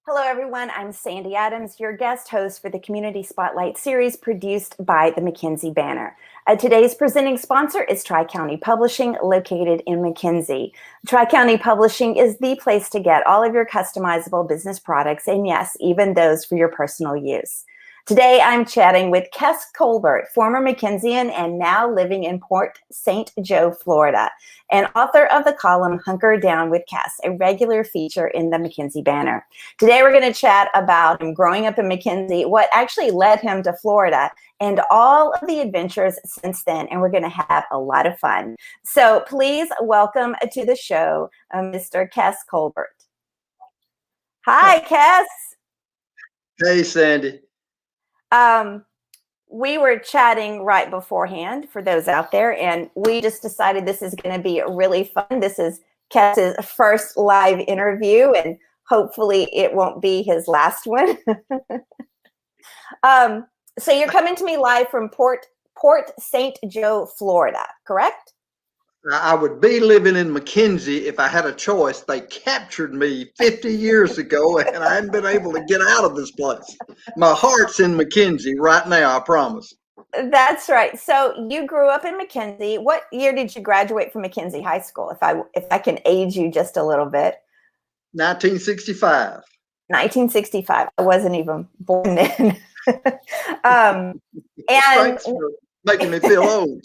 Hello, everyone. I'm Sandy Adams, your guest host for the Community Spotlight series produced by the McKenzie Banner. Today's presenting sponsor is Tri-County Publishing, located in McKenzie. Tri-County Publishing is the place to get all of your customizable business products, and yes, even those for your personal use. Today, I'm chatting with Kesley Colbert, former McKenzian and now living in Port St. Joe, Florida, and author of the column Hunker Down With Kes, a regular feature in the McKenzie Banner. Today, we're going to chat about him growing up in McKenzie, what actually led him to Florida, and all of the adventures since then, and we're going to have a lot of fun. So please welcome to the show, Mr. Kesley Colbert. Hi, Kes. Hey, Sandy. We were chatting right beforehand for those out there, and we just decided this is going to be really fun. This is Kes's first live interview, and hopefully it won't be his last one. So you're coming to me live from Port St. Joe, Florida, correct? I would be living in McKenzie if I had a choice. They captured me 50 years ago, and I hadn't been able to get out of this place. My heart's in McKenzie right now, I promise. That's right. So you grew up in McKenzie. What year did you graduate from McKenzie High School, if I can age you just a little bit? 1965. 1965. I wasn't even born then. And thanks for making me feel old.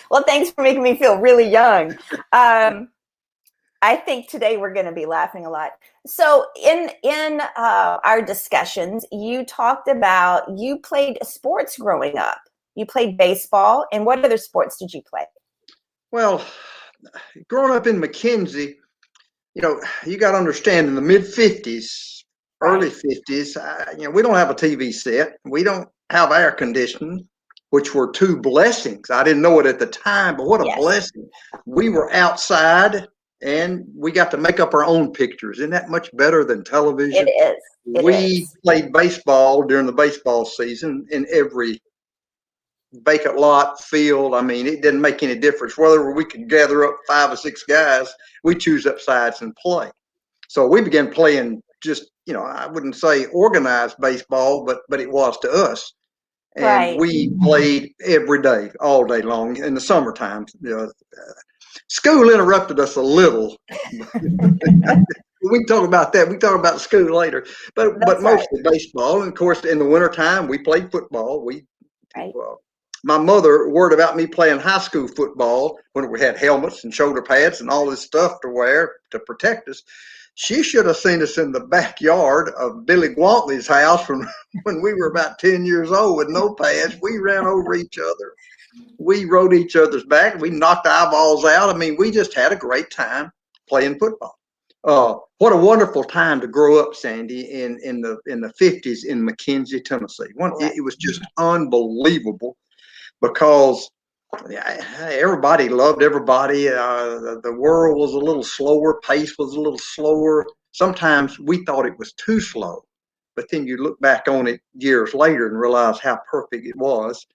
Well, thanks for making me feel really young. I think today we're going to be laughing a lot. So in our discussions, you talked about you played sports growing up. You played baseball, and what other sports did you play? Well, growing up in McKenzie, you got to understand, in the mid 50s, early 50s, we don't have a TV set. We don't have air conditioning, which were two blessings. I didn't know it at the time, but what a blessing. We were outside and we got to make up our own pictures. Isn't that much better than television? It is. We played baseball during the baseball season in every vacant lot, field. I mean, it didn't make any difference. Whether we could gather up 5 or 6 guys, we choose up sides and play. So we began playing just, I wouldn't say organized baseball, but it was to us. And we played every day, all day long in the summertime. School interrupted us a little. We can talk about that. We can talk about school later. But mostly baseball. And of course, in the wintertime, we played football. My mother worried about me playing high school football when we had helmets and shoulder pads and all this stuff to wear to protect us. She should have seen us in the backyard of Billy Gwaltney's house from when we were about 10 years old with no pads. We ran over each other. We rode each other's back. We knocked eyeballs out. I mean, we just had a great time playing football. What a wonderful time to grow up, Sandy, in the 50s in McKenzie, Tennessee. It was just unbelievable because everybody loved everybody. The world was a little slower. Pace was a little slower. Sometimes we thought it was too slow, but then you look back on it years later and realize how perfect it was.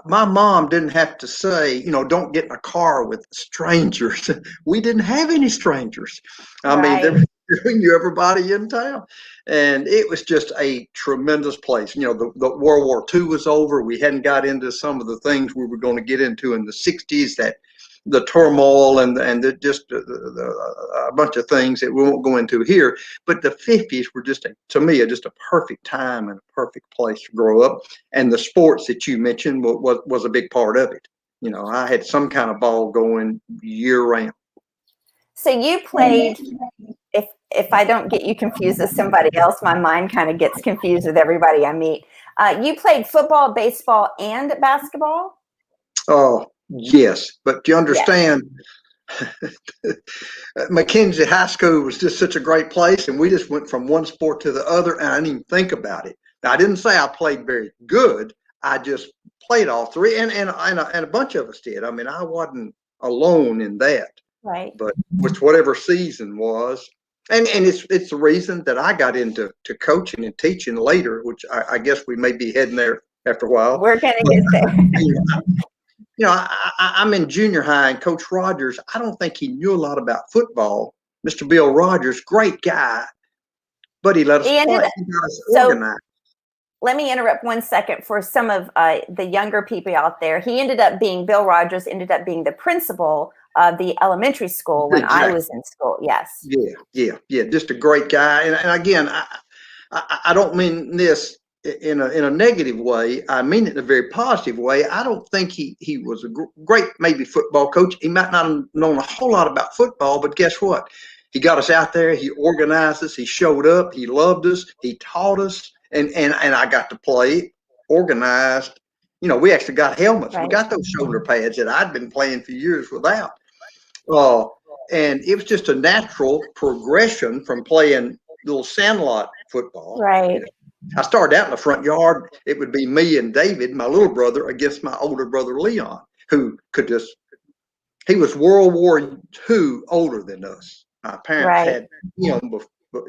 My mom didn't have to say, don't get in a car with strangers. We didn't have any strangers. I mean, we knew everybody in town. And it was just a tremendous place. The World War II was over. We hadn't got into some of the things we were going to get into in the 60s, that the turmoil and a bunch of things that we won't go into here. But the 50s were to me, just a perfect time and a perfect place to grow up. And the sports that you mentioned was a big part of it. I had some kind of ball going year round. So you played, if I don't get you confused with somebody else, my mind kind of gets confused with everybody I meet. You played football, baseball, and basketball? Oh, yes. But you understand, McKenzie High School was just such a great place, and we just went from one sport to the other, and I didn't even think about it. Now, I didn't say I played very good. I just played all three, and a bunch of us did. I mean, I wasn't alone in that. Right. But whatever season was, and it's the reason that I got into coaching and teaching later, which I guess we may be heading there after a while. We're going to get there. I'm in junior high, and Coach Rogers, I don't think he knew a lot about football Mr. Bill Rogers, great guy, but he let us play. He got us organized. Let me interrupt 1 second for some of the younger people out there. Bill Rogers ended up being the principal of the elementary school when I was in school. Yes. Yeah. Just a great guy. And again, I don't mean this in a negative way. I mean it in a very positive way. I don't think he was a great maybe football coach. He might not have known a whole lot about football, but guess what? He got us out there. He organized us. He showed up. He loved us. He taught us. And I got to play organized. You know, we actually got helmets. Right. We got those shoulder pads that I'd been playing for years without. And it was just a natural progression from playing little sandlot football. Right. I started out in the front yard. It would be me and David, my little brother, against my older brother, Leon, who could he was World War II older than us. My parents had him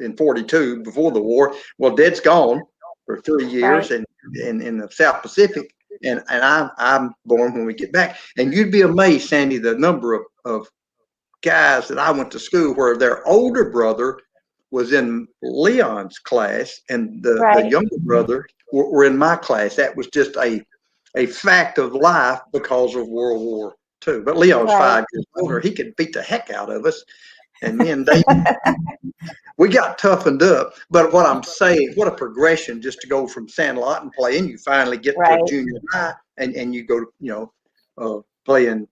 in 42 before the war. Well, Dad's gone for 3 years and in the South Pacific. And I'm born when we get back. And you'd be amazed, Sandy, the number of guys that I went to school where their older brother was in Leon's class and the younger brother were in my class. That was just a fact of life because of World War II. But Leon was 5 years older. He could beat the heck out of us. And me and David, we got toughened up. But what I'm saying, what a progression just to go from sandlot and playing. You finally get to junior high and you go to, playing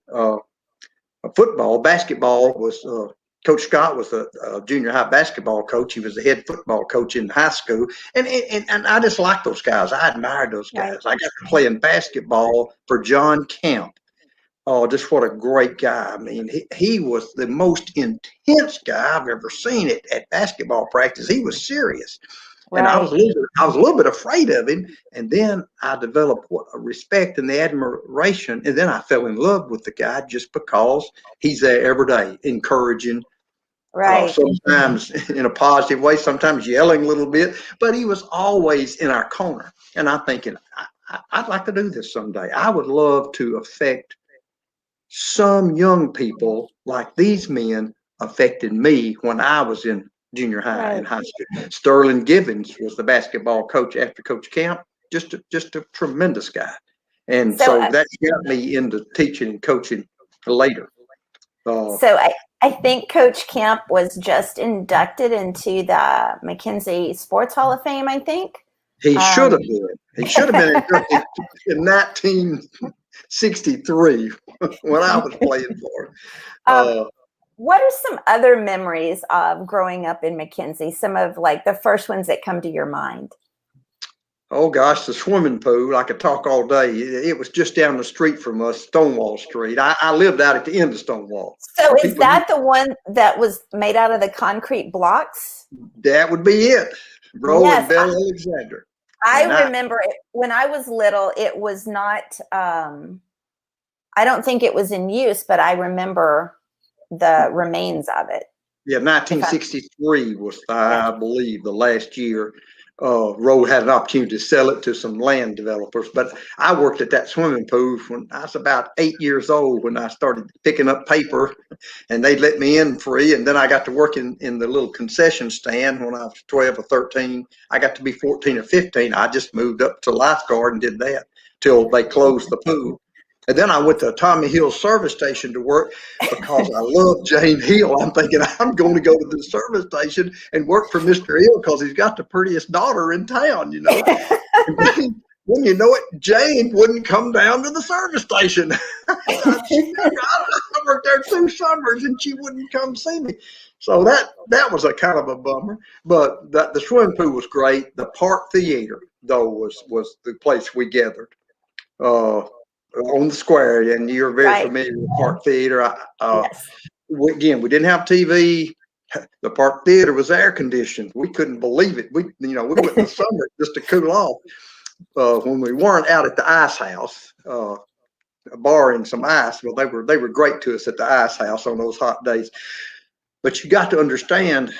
football. Basketball was Coach Scott was a junior high basketball coach. He was the head football coach in high school. And I just liked those guys. I admired those guys. I got to play in basketball for John Camp. Oh, just what a great guy. I mean, he was the most intense guy I've ever seen at basketball practice. He was serious. And I was a little bit afraid of him. And then I developed a respect and the admiration. And then I fell in love with the guy just because he's there every day, encouraging. Sometimes in a positive way, sometimes yelling a little bit. But he was always in our corner. And I'm thinking, I'd like to do this someday. I would love to affect some young people like these men affected me when I was in junior high and high school. Sterling Givens was the basketball coach after Coach Camp. Just a tremendous guy. And so that got me into teaching and coaching later. So I think Coach Camp was just inducted into the McKenzie Sports Hall of Fame, I think. He should have been. He should have been inducted in 1963 when I was playing for him. What are some other memories of growing up in McKenzie? Some of like the first ones that come to your mind? Oh gosh, the swimming pool. I could talk all day. It was just down the street from us, Stonewall Street. I lived out at the end of Stonewall. So is that the one that was made out of the concrete blocks? That would be it. Roe and Bell Alexander. I remember it when I was little. It was not, I don't think it was in use, but I remember the remains of it. Yeah, 1963 was, I believe, the last year. Roe had an opportunity to sell it to some land developers, but I worked at that swimming pool when I was about 8 years old when I started picking up paper, and they let me in free. And then I got to work in the little concession stand when I was 12 or 13. I got to be 14 or 15. I just moved up to lifeguard and did that till they closed the pool. And then I went to Tommy Hill service station to work because I love Jane Hill. I'm thinking I'm going to go to the service station and work for Mr. Hill because he's got the prettiest daughter in town, you know. When you know it, Jane wouldn't come down to the service station. I worked there 2 summers and she wouldn't come see me. So that was a kind of a bummer. But the swimming pool was great. The Park Theater, though, was the place we gathered. On the square, and you're very familiar with Park Theater. Again, we didn't have TV. The Park Theater was air conditioned. We couldn't believe it. We went in the summer just to cool off. When we weren't out at the ice house, borrowing some ice. Well, they were great to us at the ice house on those hot days. But you got to understand,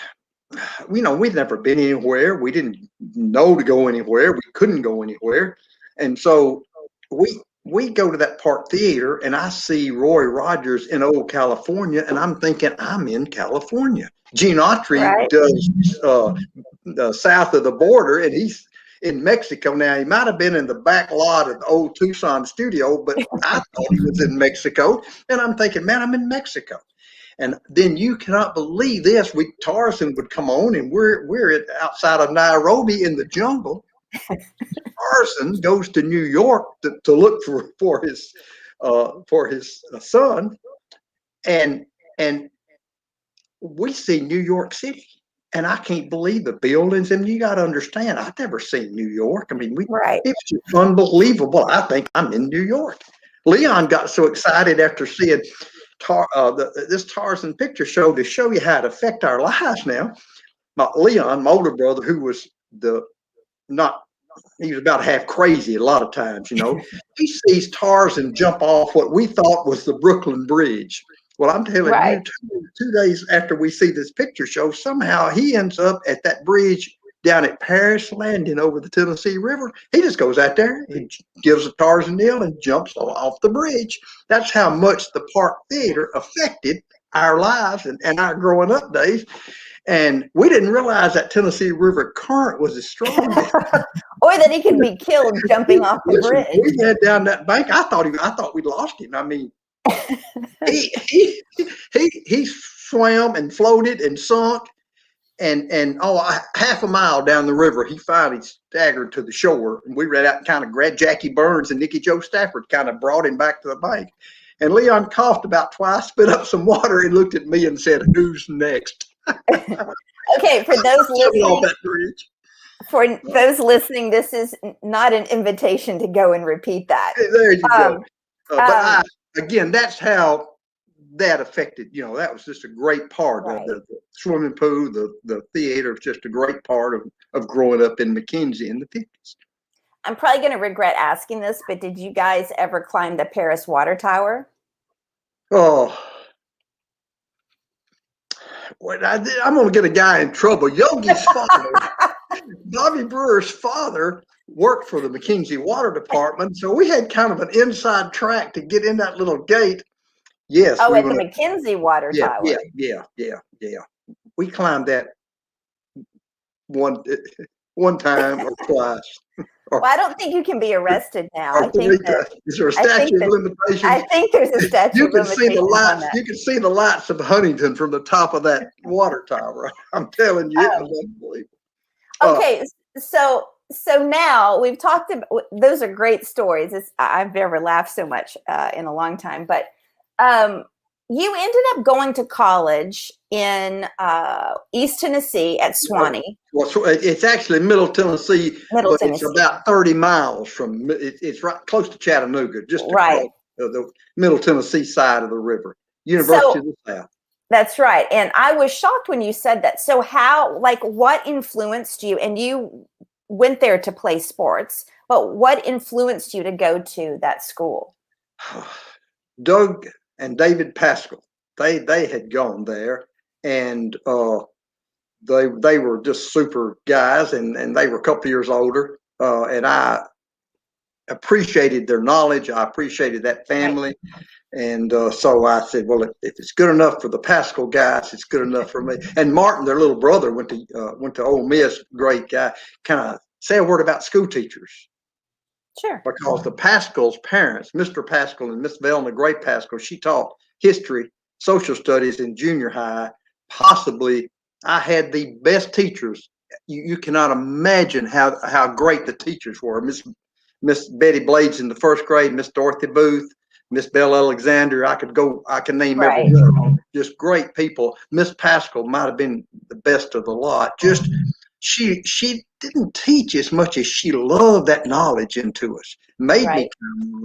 we'd never been anywhere. We didn't know to go anywhere. We couldn't go anywhere, and so we go to that Park Theater, and I see Roy Rogers in old California, and I'm thinking, I'm in California. Gene Autry Right. does south of the border, and he's in Mexico now. He might have been in the back lot of the old Tucson studio, but I thought he was in Mexico. And I'm thinking, man, I'm in Mexico. And then you cannot believe this. Tarzan would come on, and we're outside of Nairobi in the jungle. Tarzan goes to New York to look for his son, and we see New York City, and I can't believe the buildings. And you got to understand, I've never seen New York. I mean, it's just unbelievable. I think I'm in New York. Leon got so excited after seeing this Tarzan picture show to show you how it affect our lives now. Leon, my older brother, who was he was about half crazy a lot of times, he sees Tarzan jump off what we thought was the Brooklyn Bridge. Well, I'm telling you, 2 days after we see this picture show, somehow he ends up at that bridge down at Paris Landing over the Tennessee River. He just goes out there, he gives a Tarzan deal and jumps off the bridge. That's how much the Park Theater affected our lives and our growing up days. And we didn't realize that Tennessee River current was as strong. Or that he could be killed jumping off the bridge. We had down that bank. I thought we lost him. I mean, he swam and floated and sunk, and half a mile down the river, he finally staggered to the shore. And we ran out and kind of grabbed Jackie Burns, and Nicky Joe Stafford kind of brought him back to the bank. And Leon coughed about twice, spit up some water, and looked at me and said, "Who's next?" Okay, for those listening, this is not an invitation to go and repeat that. There you go. But again, that's how that affected. That was just a great part of the swimming pool. The theater was just a great part of growing up in McKenzie in the 50s. I'm probably going to regret asking this, but did you guys ever climb the Paris Water Tower? Oh. Well, I'm going to get a guy in trouble. Yogi's father, Bobby Brewer's father, worked for the McKenzie Water Department, so we had kind of an inside track to get in that little gate. Yes. Oh, at the McKenzie Water Tower. Yeah. We climbed that one time or twice. Well, I don't think you can be arrested now. I think is there a statute of limitations? I think there's a statute of limitations. You can see the lights of Huntington from the top of that water tower. I'm telling you, it was unbelievable. Okay, so now we've talked about, those are great stories. I've never laughed so much in a long time. But you ended up going to college in East Tennessee at Swanee. Well, it's actually Middle Tennessee. It's about 30 miles from. It's right close to Chattanooga, just across the Middle Tennessee side of the river. University of the South. That's right. And I was shocked when you said that. So what influenced you? And you went there to play sports, but what influenced you to go to that school? Doug and David Pascal, they had gone there, and they were just super guys, and they were a couple years older, and I appreciated their knowledge. I appreciated that family. And so I said, well, if it's good enough for the Pascal guys, it's good enough for me. And Martin, their little brother, went to Ole Miss, great guy. Kind of say a word about school teachers. Sure. Because the Pascal's parents, Mr. Pascal and Miss Velna Gray Pascal, she taught history, social studies in junior high. Possibly, I had the best teachers. You cannot imagine how great the teachers were. Miss Betty Blades in the first grade, Miss Dorothy Booth, Miss Belle Alexander. I can name every one of them. Just great people. Miss Pascal might have been the best of the lot. Just she didn't teach as much as she loved that knowledge into us. Made me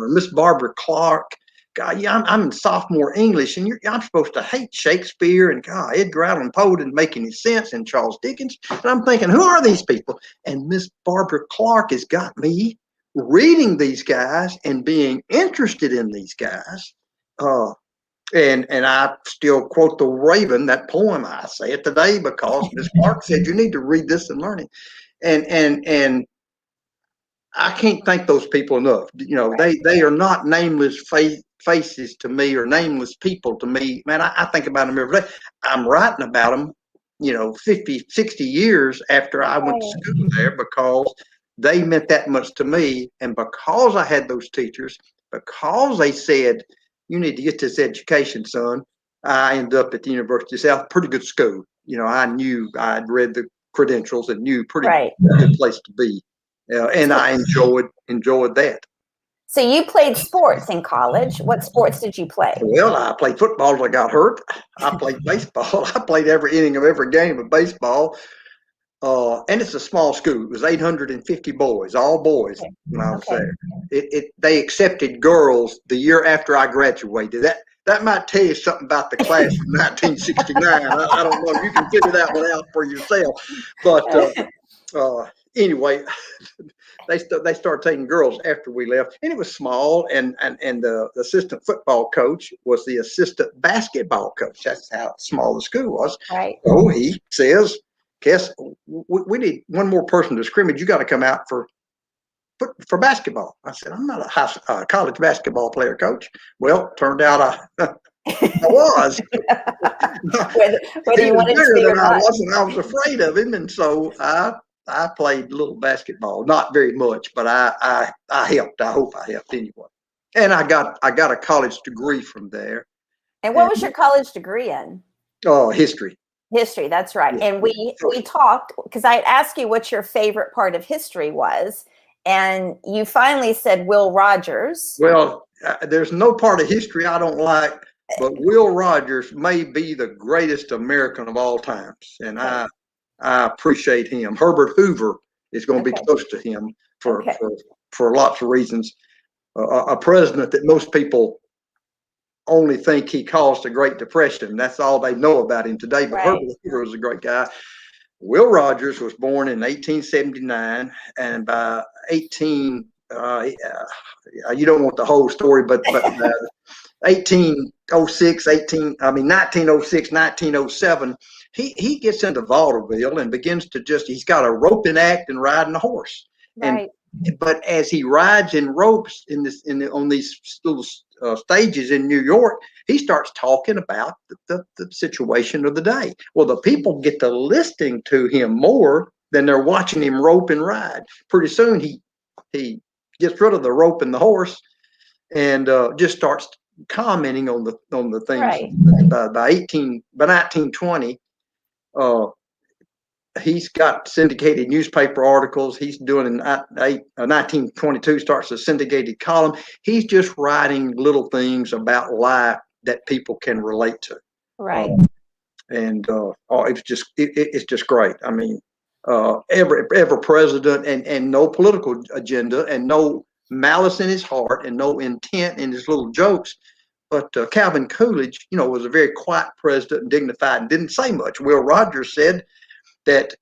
Miss Barbara Clark. God, yeah, I'm in sophomore English, and I'm supposed to hate Shakespeare and God, Edgar Allan Poe didn't make any sense, and Charles Dickens. And I'm thinking, who are these people? And Miss Barbara Clark has got me reading these guys and being interested in these guys. And I still quote the Raven, that poem. I say it today because Miss Clark said you need to read this and learn it. And I can't thank those people enough. You know, Right. they are not nameless faces to me, or nameless people to me. Man, I think about them every day. I'm writing about them, you know, 50, 60 years after I went to Right. school there, because they meant that much to me. And because I had those teachers, because they said, you need to get this education, son, I ended up at the University of South, pretty good school. You know, I knew I'd read the credentials and knew pretty Right. good place to be. And I enjoyed that. So you played sports in college. What sports did you play? Well, I played football till I got hurt. I played baseball. I played every inning of every game of baseball. And it's a small school. It was 850 boys, all boys, Okay. when I was Okay. there. They accepted girls the year after I graduated. That might tell you something about the class of 1969. I don't know. You can figure that one out for yourself. But anyway, they started taking girls after we left, and it was small. And the assistant football coach was the assistant basketball coach. That's how small the school was. Right. So he says, Kes, we need one more person to scrimmage. You got to come out for basketball. I said, I'm not a college basketball player, coach. Well, turned out I was. Whether He you was wanted to bigger be or than I not. was, and I was afraid of him. And so I played a little basketball, not very much, but I helped. I hope I helped anyway. And I got a college degree from there. And what And was your college degree in? history. History, that's right. Yeah, And we talked because I had asked you what your favorite part of history was, and you finally said Will Rogers. Well, there's no part of history I don't like, but Will Rogers may be the greatest American of all times, and Okay. I appreciate him. Herbert Hoover is going to be Okay. close to him for Okay. for lots of reasons. A president that most people only think he caused the Great Depression. That's all they know about him today. But Right. Herbert Hoover was a great guy. Will Rogers was born in 1879, and by 18, you don't want the whole story, but 1806, 1906, 1907, he gets into vaudeville and begins to he's got a roping act and riding a horse. Right. But as he rides in ropes on these little stages in New York, he starts talking about the situation of the day. Well, the people get to listening to him more than they're watching him rope and ride. Pretty soon he gets rid of the rope and the horse, and just starts commenting on the things. Right. By 1920, he's got syndicated newspaper articles. He's doing in 1922 starts a syndicated column. He's just writing little things about life that people can relate to. Right. It's just great. I mean, every president, and no political agenda, and no malice in his heart, and no intent in his little jokes. But Calvin Coolidge, was a very quiet president and dignified and didn't say much. Will Rogers said that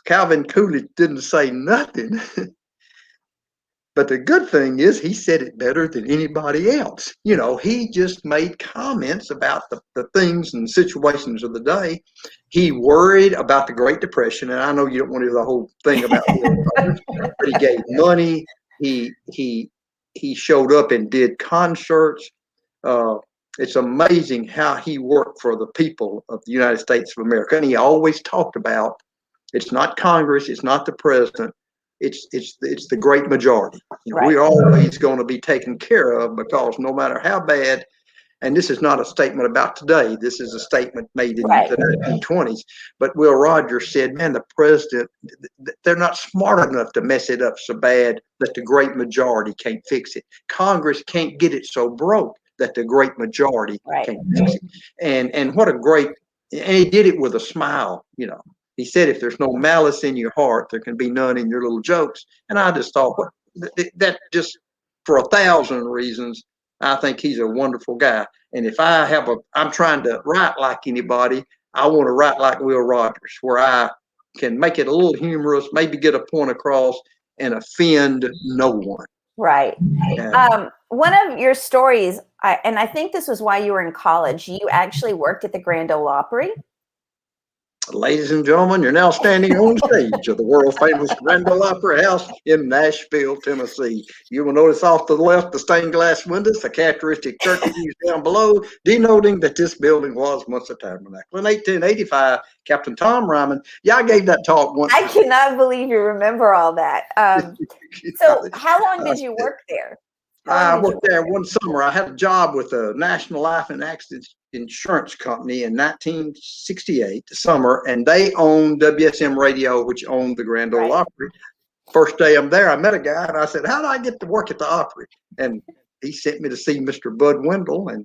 Calvin Coolidge didn't say nothing. But the good thing is he said it better than anybody else. He just made comments about the things and situations of the day. He worried about the Great Depression, and I know you don't want to hear the whole thing about it, but he gave money. He showed up and did concerts. It's amazing how he worked for the people of the United States of America. And he always talked about, it's not Congress, it's not the president, it's the great majority. Right. We're always going to be taken care of, because no matter how bad, and this is not a statement about today, this is a statement made in the 1920s, but Will Rogers said, man, the president, they're not smart enough to mess it up so bad that the great majority can't fix it. Congress can't get it so broke that the great majority can't fix it. And what a great, and he did it with a smile. He said, if there's no malice in your heart, there can be none in your little jokes. And I just thought, that just for 1,000 reasons, I think he's a wonderful guy. And if I'm trying to write like anybody, I want to write like Will Rogers, where I can make it a little humorous, maybe get a point across, and offend no one. Right. One of your stories, and I think this was why you were in college, you actually worked at the Grand Ole Opry. Ladies and gentlemen, you're now standing on stage of the world-famous Grand Ole Opry House in Nashville, Tennessee. You will notice off to the left the stained glass windows, the characteristic turkey leaves down below, denoting that this building was once a tabernacle. In 1885, Captain Tom Ryman, yeah, I gave that talk once. I cannot believe you remember all that. So how long did you work there? I worked there one summer. I had a job with the National Life and Accident Insurance Company in 1968, the summer, and they owned WSM Radio, which owned the Grand Ole Opry. First day I'm there, I met a guy, and I said, "How do I get to work at the Opry?" And he sent me to see Mr. Bud Wendell, and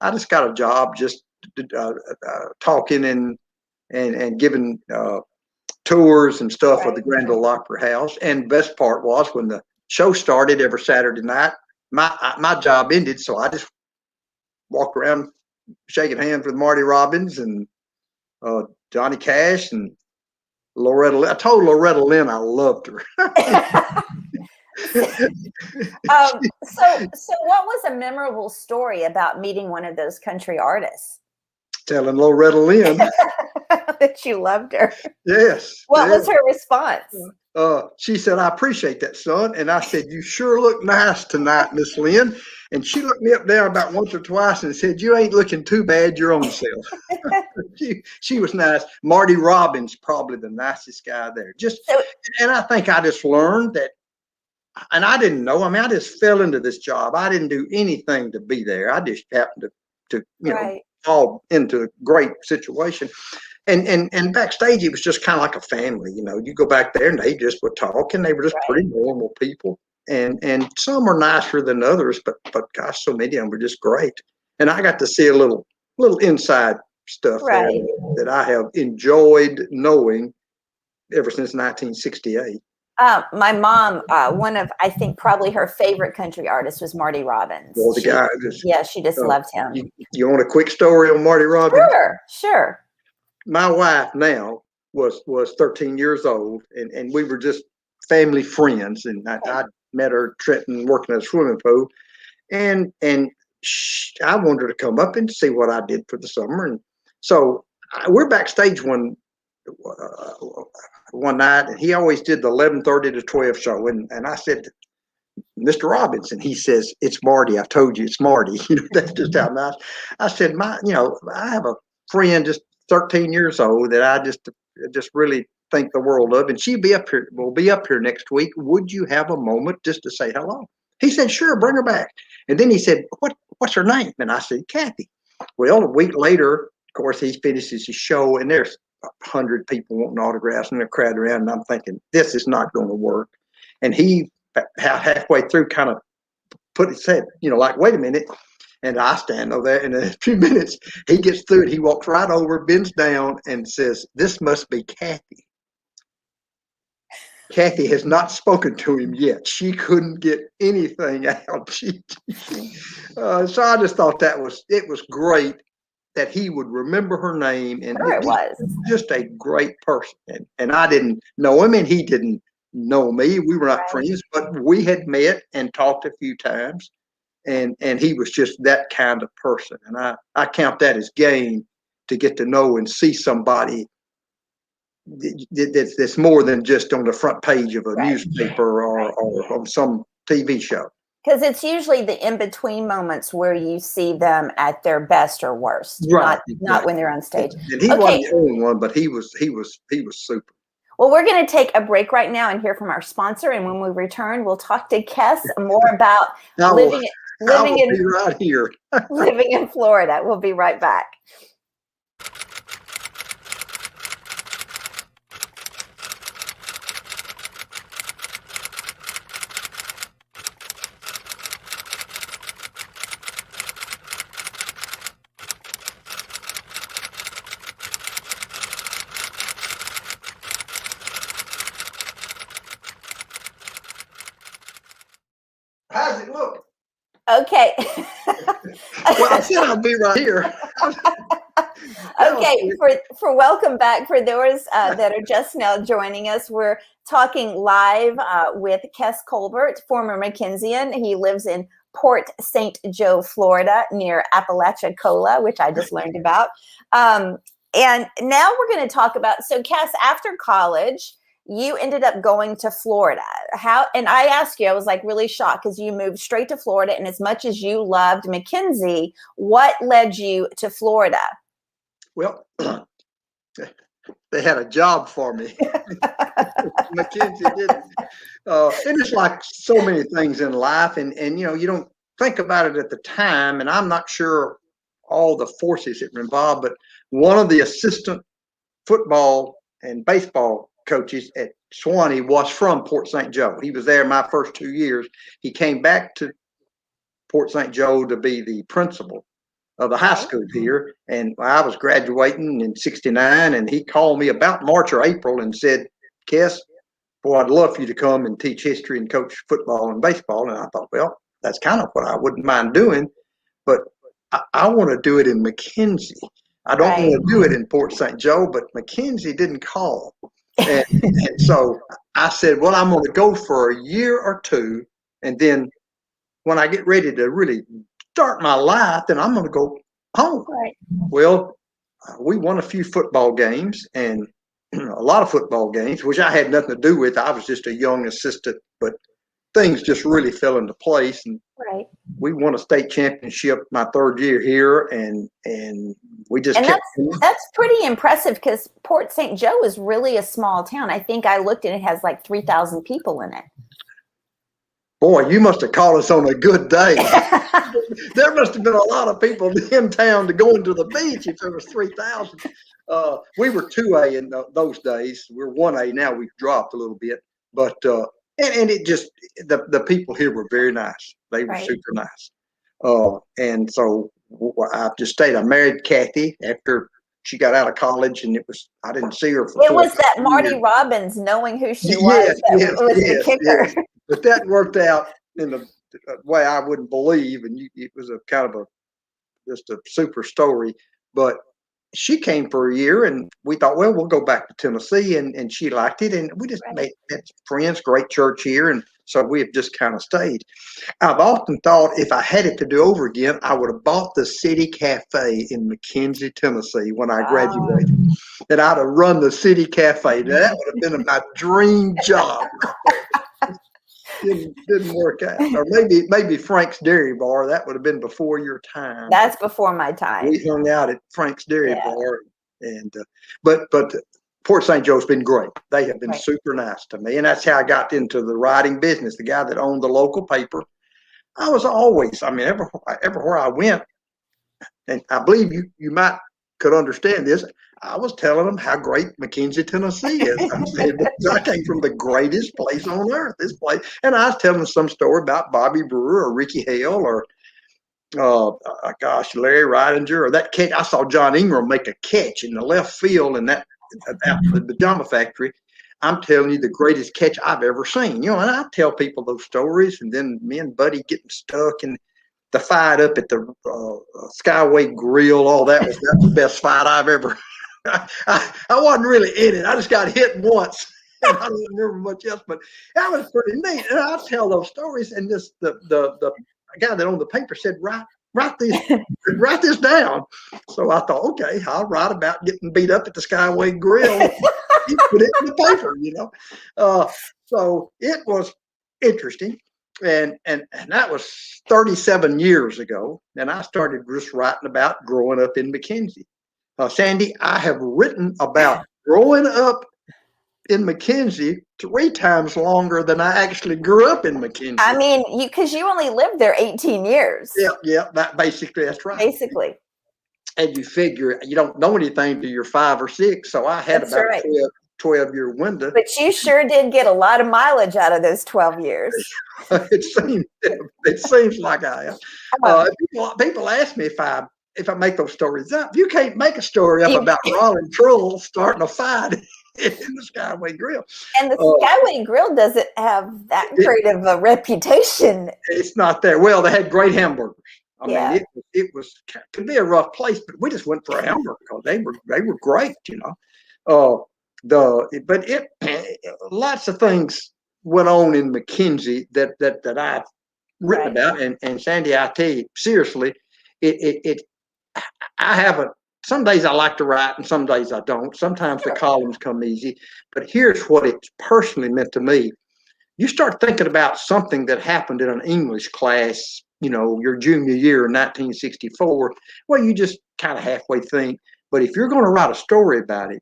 I just got a job just talking and giving tours and stuff of the Grand Ole Opry House. And best part was when the show started every Saturday night, my job ended, so I just walked around shaking hands with Marty Robbins and Johnny Cash and Loretta Lynn. I told Loretta Lynn I loved her. So what was a memorable story about meeting one of those country artists? Telling Loretta Lynn that you loved her. Yes. What was her response? She said, "I appreciate that, son." And I said, "You sure look nice tonight, Miss Lynn." And she looked me up there about once or twice and said, "You ain't looking too bad your own self." she was nice. Marty Robbins, probably the nicest guy there. And I think I just learned that, and I didn't know. I mean, I just fell into this job. I didn't do anything to be there. I just happened to fall into a great situation. And backstage, it was just kind of like a family. You go back there and they just would talk, and they were just pretty normal people. And some are nicer than others, but gosh, so many of them were just great. And I got to see a little inside stuff there that I have enjoyed knowing ever since 1968. My mom, one of, I think probably her favorite country artist was Marty Robbins. Well, she just loved him. You want a quick story on Marty Robbins? Sure. My wife now was 13 years old, and we were just family friends. And I met her at Trenton working at a swimming pool, and I wanted her to come up and see what I did for the summer. And so we're backstage one night, and he always did the 11:30 to 12 show. And I said, "Mr. Robbins," and he says, "It's Marty. I told you it's Marty." That's just how nice. I said, I have a friend just 13 years old that I just really think the world of, and will be up here next week. Would you have a moment just to say hello? He said, "Sure, bring her back." And then he said, "What's her name?" And I said, "Kathy." Well, a week later, of course, he finishes his show, and there's 100 people wanting autographs, and they're crowded around, and I'm thinking, this is not going to work. And he, halfway through, kind of put his head, like, "Wait a minute." And I stand over there, and in a few minutes, he gets through it. He walks right over, bends down, and says, "This must be Kathy." Kathy has not spoken to him yet. She couldn't get anything out. So I just thought it was great that he would remember her name, and it was just a great person. And I didn't know him, and he didn't know me. We were not friends, but we had met and talked a few times. And he was just that kind of person. And I count that as gain, to get to know and see somebody that's more than just on the front page of a newspaper or on some TV show. Because it's usually the in-between moments where you see them at their best or worst, not when they're on stage. And he wasn't the only one, but he was super. Well, we're going to take a break right now and hear from our sponsor. And when we return, we'll talk to Kes more about living right here. living in Florida. We'll be right back. How's it look? Okay. Well, I said I'll be right here. Okay, for welcome back. For those that are just now joining us, we're talking live with Kesley Colbert, former McKenzian. He lives in Port St. Joe, Florida, near Apalachicola, which I just learned about. And now we're going to talk about, so Kes, after college, you ended up going to Florida. And I asked you, I was like really shocked because you moved straight to Florida. And as much as you loved McKenzie, what led you to Florida? Well, they had a job for me. McKenzie didn't. And it's like so many things in life. And you don't think about it at the time. And I'm not sure all the forces that were involved, but one of the assistant football and baseball coaches at Swanee was from Port St. Joe. He was there my first 2 years. He came back to Port St. Joe to be the principal of the high school here. And I was graduating in '69, and he called me about March or April and said, Kes, boy, I'd love for you to come and teach history and coach football and baseball. And I thought, well, that's kind of what I wouldn't mind doing, but I want to do it in McKenzie. I don't want to do it in Port St. Joe, but McKenzie didn't call. And so I said, well, I'm going to go for a year or two. And then when I get ready to really start my life, then I'm going to go home. Right. Well, we won a few football games and a lot of football games, which I had nothing to do with. I was just a young assistant, but things just really fell into place. And we won a state championship my third year here, and we just kept. That's pretty impressive because Port St. Joe is really a small town. I think I looked and it has like 3,000 people in it. Boy, you must have called us on a good day. There must have been a lot of people in town to go into the beach if there was 3,000. We were 2A in those days. We're 1A now. We've dropped a little bit, but and it just the people here were very nice. They were super nice. And so I just stayed. I married Kathy after she got out of college, and I didn't see her for. It was that Marty Robbins knowing who she was that was the kicker. Yes. But that worked out in a way I wouldn't believe, and it was a kind of just a super story. But she came for a year, and we thought, well, we'll go back to Tennessee, and she liked it, and we just made friends. Great church here, and so we have just kind of stayed. I've often thought if I had it to do over again, I would have bought the City Cafe in McKenzie, Tennessee when I graduated. That I'd have run the City Cafe. That would have been my dream job. Didn't work out. Or maybe Frank's Dairy Bar. That would have been before your time. That's before my time. We hung out at Frank's Dairy Bar, and but Port St. Joe's been great. They have been super nice to me, and that's how I got into the writing business. The guy that owned the local paper, I was always, everywhere I went, and I believe you might could understand this. I was telling them how great McKenzie, Tennessee is. I said, I came from the greatest place on earth, this place. And I was telling them some story about Bobby Brewer or Ricky Hale or, Larry Ridinger or that catch. I saw John Ingram make a catch in the left field in that after the pajama factory. I'm telling you, the greatest catch I've ever seen. And I tell people those stories, and then me and Buddy getting stuck in the fight up at the Skyway Grill. All that's the best fight I've ever. I wasn't really in it. I just got hit once. I don't remember much else, but that was pretty neat. And I tell those stories, and this the guy that owned the paper said, write this down. So I thought, okay, I'll write about getting beat up at the Skyway Grill. He put it in the paper, So it was interesting. And that was 37 years ago. And I started just writing about growing up in McKenzie. Sandy, I have written about growing up in McKenzie 3 times longer than I actually grew up in McKenzie. I mean, because you only lived there 18 years. Yeah, that's right. Basically. And you figure you don't know anything till you're 5 or 6. So I had about a 12-year window. But you sure did get a lot of mileage out of those 12 years. It seems like I am. People ask me if I make those stories up. You can't make a story up about Rollin Trull starting a fight in the Skyway Grill. And the Skyway Grill doesn't have that great of a reputation. It's not there. Well, they had great hamburgers. I mean, it could be a rough place, but we just went for a hamburger because they were great, lots of things went on in McKenzie that I've written about, and Sandy, I tell you seriously, I haven't some days I like to write and some days I don't. Sometimes the columns come easy, but here's what it personally meant to me. You start thinking about something that happened in an English class, your junior year in 1964. Well, you just kind of halfway think. But if you're going to write a story about it,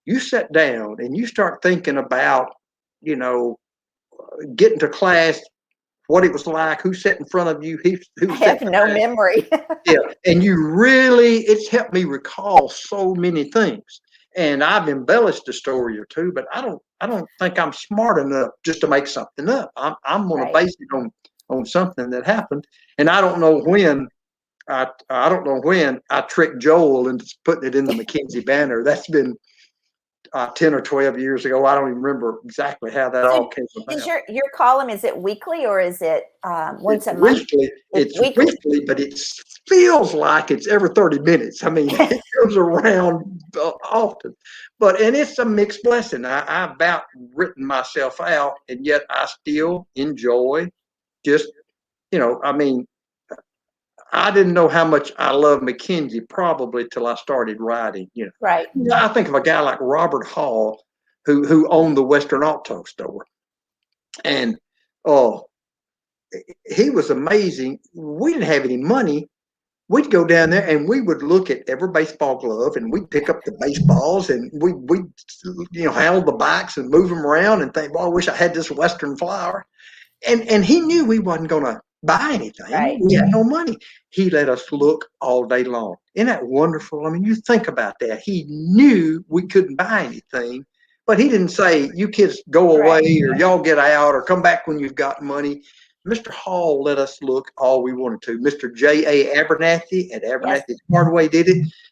you sit down and you start thinking about, getting to class, what it was like, who sat in front of you, who I have no memory. Yeah, and it's helped me recall so many things. And I've embellished a story or two, but I don't think I'm smart enough just to make something up. I'm going to base it on something that happened. And I don't know when I tricked Joel into putting it in the McKenzie Banner. That's been 10 or 12 years ago. I don't even remember exactly how that all came about. Is your column, is it weekly or is it once a month? It's weekly, but it feels like it's every 30 minutes. I mean, it goes around often. And it's a mixed blessing. I about written myself out, and yet I still enjoy just, I didn't know how much I love McKenzie probably till I started writing, Right. I think of a guy like Robert Hall, who owned the Western Auto Store. And he was amazing. We didn't have any money. We'd go down there and we would look at every baseball glove and we'd pick up the baseballs and we'd handle the bikes and move them around and think, boy, I wish I had this Western flower. And he knew we wasn't going to buy anything. Right. We had no money. He let us look all day long. Isn't that wonderful? I mean, you think about that. He knew we couldn't buy anything, but he didn't say, you kids go away or y'all get out or come back when you've got money. Mr. Hall let us look all we wanted to. Mr. J.A. Abernathy at Abernathy's Hardware did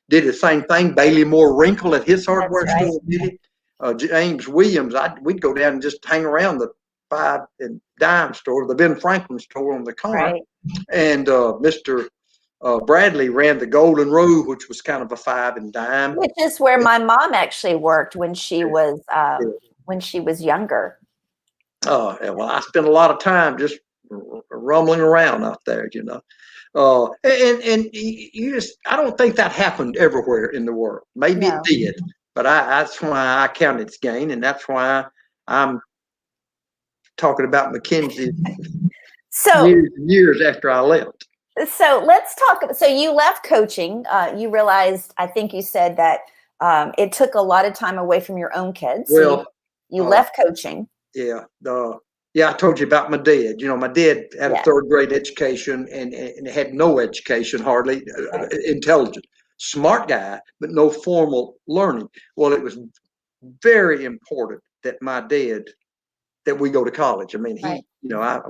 the same thing. Bailey Moore Wrinkle at his hardware store did it. James Williams, we'd go down and just hang around the 5 and dime store, the Ben Franklin store on the corner. Right. And Mr. Bradley ran the Golden Rule, which was kind of a 5 and dime. Which is where my mom actually worked when she was younger. Well, I spent a lot of time just rumbling around out there, and you just, I don't think that happened everywhere in the world. Maybe it did, but that's why I count its gain, and that's why I'm talking about McKenzie years after I left. So let's talk. So you left coaching. You realized, I think you said that it took a lot of time away from your own kids. Well, so you left coaching. Yeah. I told you about my dad. My dad had a 3rd grade education and had no education, hardly intelligent, smart guy, but no formal learning. Well, it was very important that that we go to college. I mean,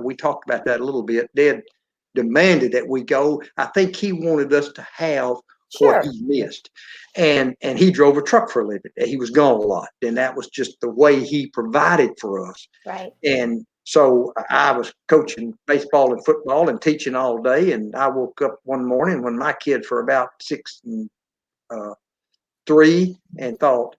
we talked about that a little bit. Dad demanded that we go. I think he wanted us to have what he missed. And he drove a truck for a living. He was gone a lot. And that was just the way he provided for us. Right. And so I was coaching baseball and football and teaching all day. And I woke up one morning when my kids were about 6 and 3 and thought,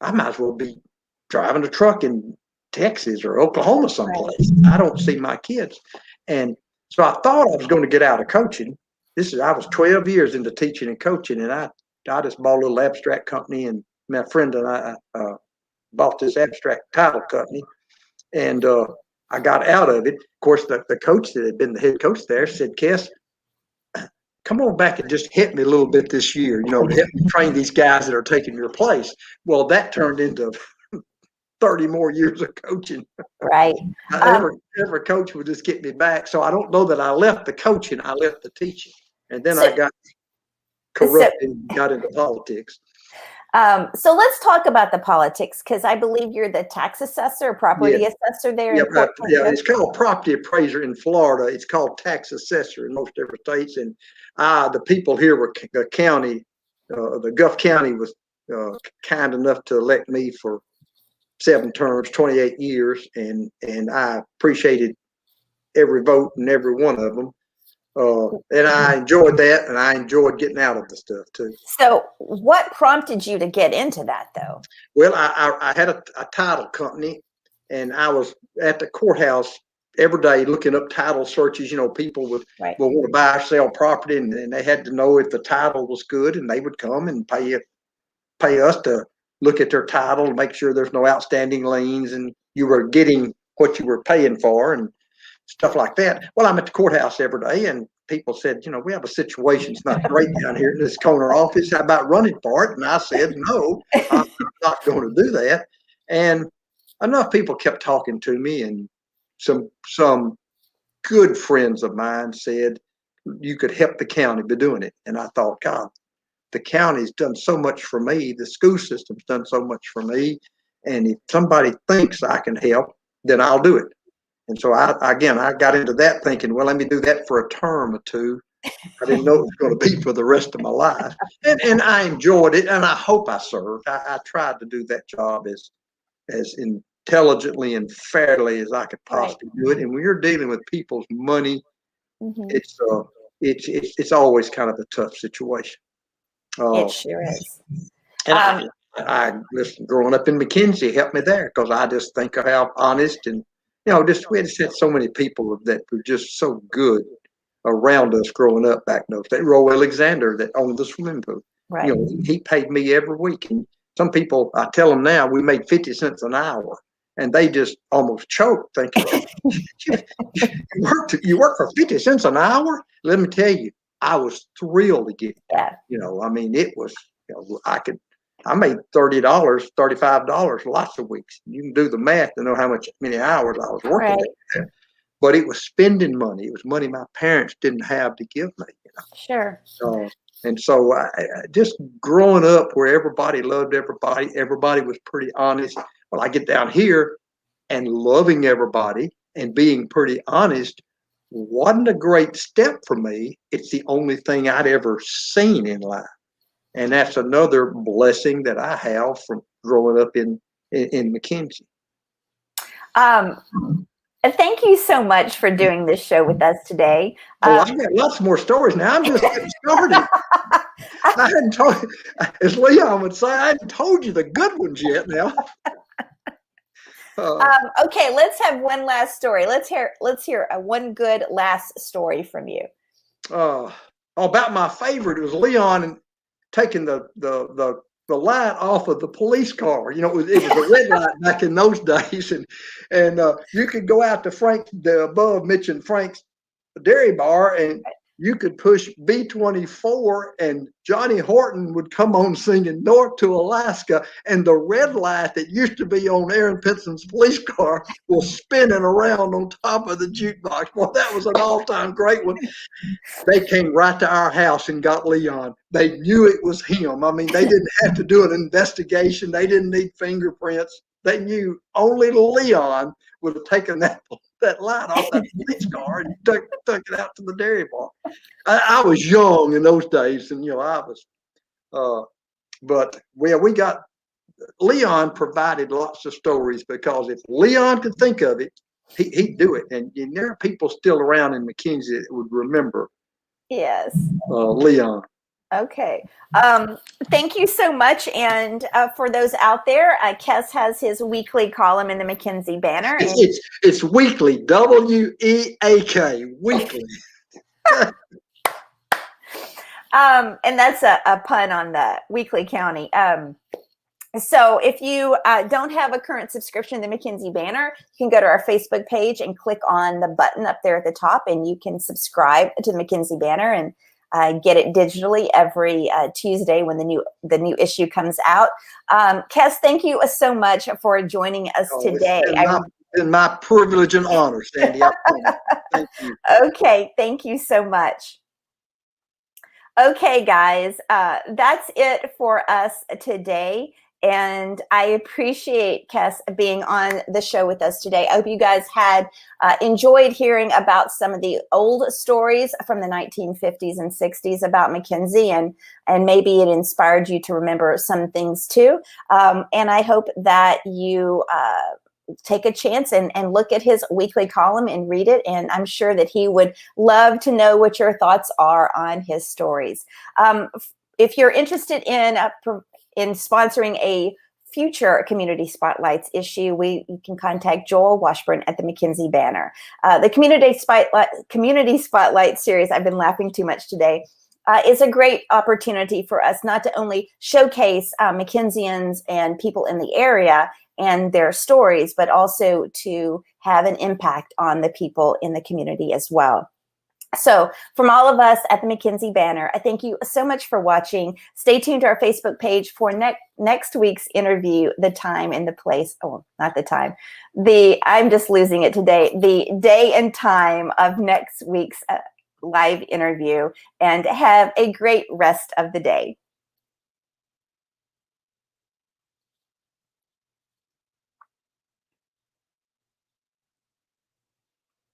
I might as well be driving a truck in Texas or Oklahoma someplace. Right. I don't see my kids. And so I thought I was going to get out of coaching. I was 12 years into teaching and coaching, and I just bought a little abstract company, and my friend and I bought this abstract title company, and I got out of it. Of course, the coach that had been the head coach there said, Kes, come on back and just hit me a little bit this year, to help me train these guys that are taking your place. Well, that turned into 30 more years of coaching. Right. Every coach would just get me back. So I don't know that I left the coaching, I left the teaching. And then I got corrupted and got into politics. So let's talk about the politics, because I believe you're the tax assessor or property assessor there. It's called property appraiser in Florida. It's called tax assessor in most different states. And the people here were the county, the Gulf County was kind enough to elect me for 7 terms, 28 years, and I appreciated every vote and every one of them. And I enjoyed that, and I enjoyed getting out of the stuff too. So what prompted you to get into that, though? Well, I had a title company, and I was at the courthouse every day looking up title searches. People will want to buy or sell property, and they had to know if the title was good, and they would come and pay us to look at their title and make sure there's no outstanding liens and you were getting what you were paying for and stuff like that. Well, I'm at the courthouse every day, and people said, we have a situation. It's not great down here in this corner office. How about running for it? And I said, no, I'm not going to do that. And enough people kept talking to me, and some good friends of mine said, you could help the county by doing it. And I thought, God, the county's done so much for me. The school system's done so much for me. And if somebody thinks I can help, then I'll do it. And so I got into that thinking, well, let me do that for a term or two. I didn't know it was going to be for the rest of my life. And I enjoyed it, and I hope I served. I tried to do that job as intelligently and fairly as I could possibly do it. And when you're dealing with people's money, it's always kind of a tough situation. It sure is. And I listen, growing up in McKenzie helped me there, because I just think of how honest and we had so many people that were just so good around us growing up back in those days. Roe Alexander, that owned the swimming pool, he paid me every week. And some people, I tell them now, we made 50 cents an hour, and they just almost choked, thinking, you work for 50 cents an hour? Let me tell you, I was thrilled to get it. Yeah. It was, I made $30, $35 lots of weeks. You can do the math to know many hours I was working. Right. But it was spending money. It was money my parents didn't have to give me. Sure. And so I just growing up where everybody loved everybody, everybody was pretty honest. Well, I get down here, and loving everybody and being pretty honest wasn't a great step for me. It's the only thing I'd ever seen in life. And that's another blessing that I have from growing up in McKenzie. Thank you so much for doing this show with us today. I've got lots more stories now. I'm just getting started. I hadn't told you, as Leon would say, I hadn't told you the good ones yet now. Okay, let's have one last story. Let's hear one good last story from you. About my favorite, it was Leon and taking the light off of the police car. It was a red light back in those days, and you could go out to the above mentioned Frank's Dairy Bar, and you could push B24, and Johnny Horton would come on singing North to Alaska, and the red light that used to be on Aaron Pinson's police car was spinning around on top of the jukebox. Well, that was an all-time great one. They came right to our house and got Leon. They knew it was him. I mean, they didn't have to do an investigation. They didn't need fingerprints. They knew only Leon would have taken that light off that police car and took it out to the dairy bar. I was young in those days, and I was, but we got Leon provided lots of stories, because if Leon could think of it, he'd do it. And there are people still around in McKenzie that would remember. Yes. Leon. Okay. Thank you so much. And for those out there, Kes has his weekly column in the McKenzie Banner. It's weekly, WEAK, weekly. And that's a pun on the Weekly County. So if you don't have a current subscription to the McKenzie Banner, you can go to our Facebook page and click on the button up there at the top, and you can subscribe to the McKenzie Banner and get it digitally every Tuesday when the new issue comes out. Kes, thank you so much for joining us today. It's been my privilege and honor, Sandy. Thank you. Okay, thank you so much. Okay, guys, that's it for us today. And I appreciate Kes being on the show with us today. I hope you guys had enjoyed hearing about some of the old stories from the 1950s and 60s about McKenzie, and maybe it inspired you to remember some things too. And I hope that you take a chance and look at his weekly column and read it. And I'm sure that he would love to know what your thoughts are on his stories. If you're interested in sponsoring a future Community Spotlights issue, you can contact Joel Washburn at the McKenzie Banner. The Community Spotlight series, I've been laughing too much today, is a great opportunity for us not to only showcase McKenzians and people in the area and their stories, but also to have an impact on the people in the community as well. So from all of us at the McKenzie Banner, I thank you so much for watching. Stay tuned to our Facebook page for next week's interview, the time and the place. Oh, not the time. I'm just losing it today. The day and time of next week's live interview, and have a great rest of the day.